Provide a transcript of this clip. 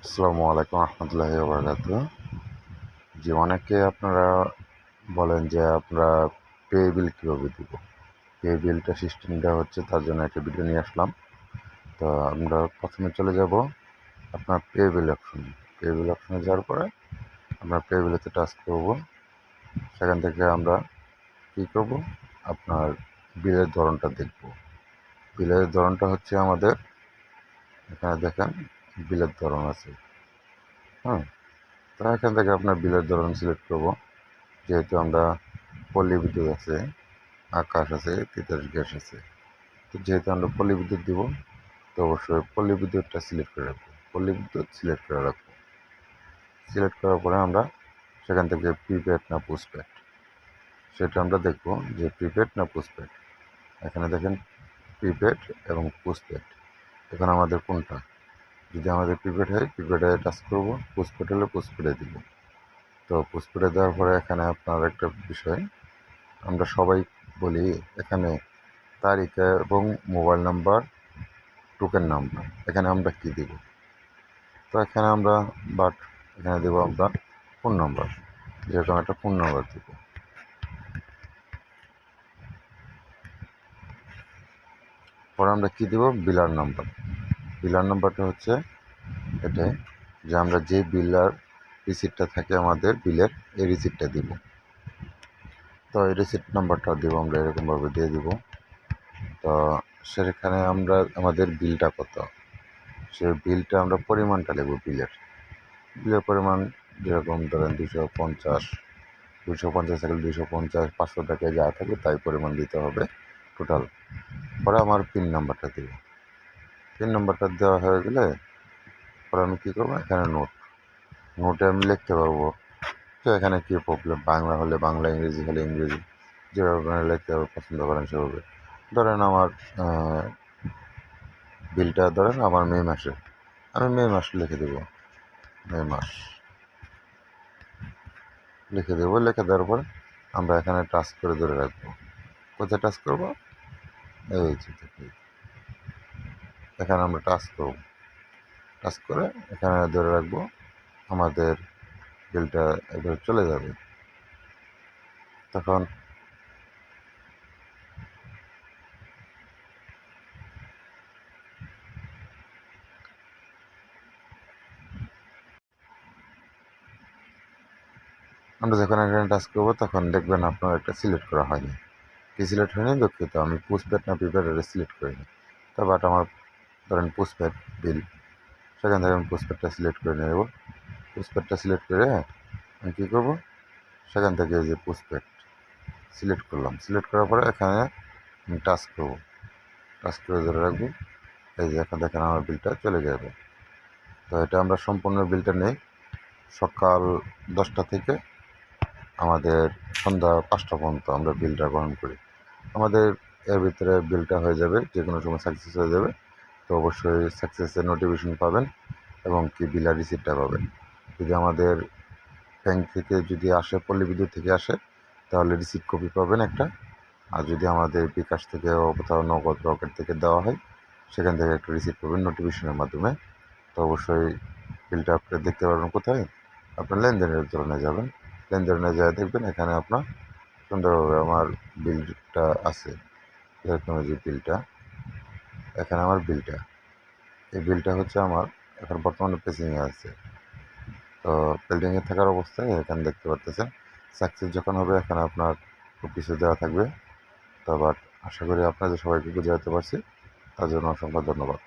আসসালামু আলাইকুম রহমতুল্লাহি ওয়া জি, অনেকে আপনারা বলেন যে আপনারা পে বিল কীভাবে দিব। পে বিলটা সিস্টেমটা হচ্ছে, তার জন্য একটা ভিডিও নিয়ে আসলাম। তো আমরা প্রথমে চলে যাব আপনার পে বিল অপশনে। পে বিল অপশনে যাওয়ার পরে আমরা পে বিলেতে টাচ করব। সেখান থেকে আমরা কী করব, আপনার বিলের ধরনটা দেখব। বিলের ধরনটা হচ্ছে আমাদের এখানে দেখেন বিলের ধরন আছে। হ্যাঁ, তো এখান থেকে আপনার বিলের ধরন সিলেক্ট করব। যেহেতু আমরা পল্লী বিদ্যুৎ আছে, আকাশ আছে, তিতাস গ্যাস আছে, তো যেহেতু আমরা পল্লী বিদ্যুৎ দিব, তো অবশ্যই পল্লী বিদ্যুৎটা সিলেক্ট করে রাখবো। পল্লী বিদ্যুৎ সিলেক্ট করে রাখবো। সিলেক্ট করার পরে আমরা সেখান থেকে প্রিপেড না পোস্টপেড সেটা আমরা দেখব, যে প্রিপেড না পোস্টপেড। এখানে দেখেন প্রিপেড এবং পোস্টপেড, এখন আমাদের কোনটা। যদি আমাদের প্রিপেড হয় প্রিপেডে টাচ করবো, পোস্টপেড হলে পোস্টপেডে দিব। তো পোস্টপেডে দেওয়ার পরে এখানে আপনার একটা বিষয় আমরা সবাই বলি, এখানে তারিখ এবং মোবাইল নাম্বার, টোকেন নাম্বার, এখানে আমরা কী দেব। তো এখানে আমরা এখানে দেবো আমরা ফোন নাম্বার, যেরকম একটা ফোন নাম্বার দেব। পরে আমরা কী দেবো, বিলার নাম্বার। বিলার নাম্বারটা হচ্ছে এটাই, যে আমরা যে বিলার রিসিপ্টটা থাকে আমাদের বিলের, এই রিসিপ্টটা দিব। তো এই রিসিপ্ট নাম্বারটা দেবো আমরা, এরকমভাবে দিয়ে দিব। তো সেখানে আমরা আমাদের বিলটা কত, সে বিলটা আমরা পরিমাণটা লিখব। বিলের পরিমাণ যেরকম ধরেন 250, 250 থাকলে 250, 500 টাকায় যা থাকে তাই পরিমাণ দিতে হবে টোটাল। পরে আমার পিন নাম্বারটা দেব। পিন নাম্বারটা দেওয়া হয়ে গেলে পরে আমি কী করবো, এখানে নোটে আমি লিখতে পারবো তো এখানে কী প্রবলেম, বাংলা হলে বাংলা, ইংরেজি হলে ইংরেজি, যেভাবে আপনারা লিখতে পছন্দ করেন সেভাবে। ধরেন আমার বিলটা ধরেন আমার মে মাসে, আমি মে মাস লিখে দেবো, মে মাস লিখে দেবো। লিখে দেওয়ার পর আমরা এখানে টাচ করে ধরে রাখবো। কোথায় টাচ করবো, এই যে এখানে আমরা টাচ করব। টাচ করে এখানে ধরে রাখবো, আমাদের বিলটা এবার চলে যাবে। তখন আমরা যখন এখানে টাচ করবো তখন দেখবেন আপনার একটা সিলেক্ট করা হয়নি। কি সিলেক্ট হয়নি, দুঃখিত, আমি পোস্টপেড না প্রিপেড এটা সিলেক্ট করিনি। তো বাট আমার ধরেন পোস্টপেড বিল, সেখান থেকে আমি পোস্টপেডটা সিলেক্ট করে নেব। পোস্টপেডটা সিলেক্ট করে আমি কী করবো, সেখান থেকে যে পোস্টপেড সিলেক্ট করলাম। সিলেক্ট করার পরে এখানে আমি টাচ করবো, টাচ করে ধরে রাখবো। এই যে এখন দেখেন আমার বিলটা চলে যাবে। তো এটা আমরা সম্পূর্ণ বিলটা নেই সকাল 10টা থেকে আমাদের সন্ধ্যা 5টা পর্যন্ত আমরা বিলটা গ্রহণ করি। আমাদের এর ভিতরে বিলটা হয়ে যাবে, যে কোনো সময় সাকসেস হয়ে যাবে। তো অবশ্যই সাকসেসের নোটিফিকেশন পাবেন এবং কি বিলের রিসিপ্টটা পাবেন। যদি আমাদের ব্যাংক থেকে যদি আসে, পল্লী বিদ্যুৎ থেকে আসে, তাহলে রিসিপ্ট কপি পাবেন একটা। আর যদি আমাদের বিকাশ থেকে কোথাও নগদ রকেট থেকে দেওয়া হয়, সেখান থেকে একটা রিসিপ্ট পাবেন নোটিফিকেশনের মাধ্যমে। তো অবশ্যই বিলটা আপনি দেখতে পারবেন কোথায়, আপনার লেনদেনের ধরনে যাবেন। লেনদেনে যায় দেখবেন এখানে আপনার সুন্দরভাবে আমার বিলটা আছে। এরকম যে বিলটা, এখানে আমার বিলটা, এই বিলটা হচ্ছে আমার এখন বর্তমানে পেন্ডিংয়ে আছে। তো পেন্ডিংয়ে থাকার অবস্থায় এখানে দেখতে পারতেছেন সাকসেস যখন হবে এখানে আপনার খুব কিছু দেওয়া থাকবে। তো বাট আশা করি আপনাদের সবাইকে বুঝাতে পারছি, তার জন্য অসংখ্য ধন্যবাদ।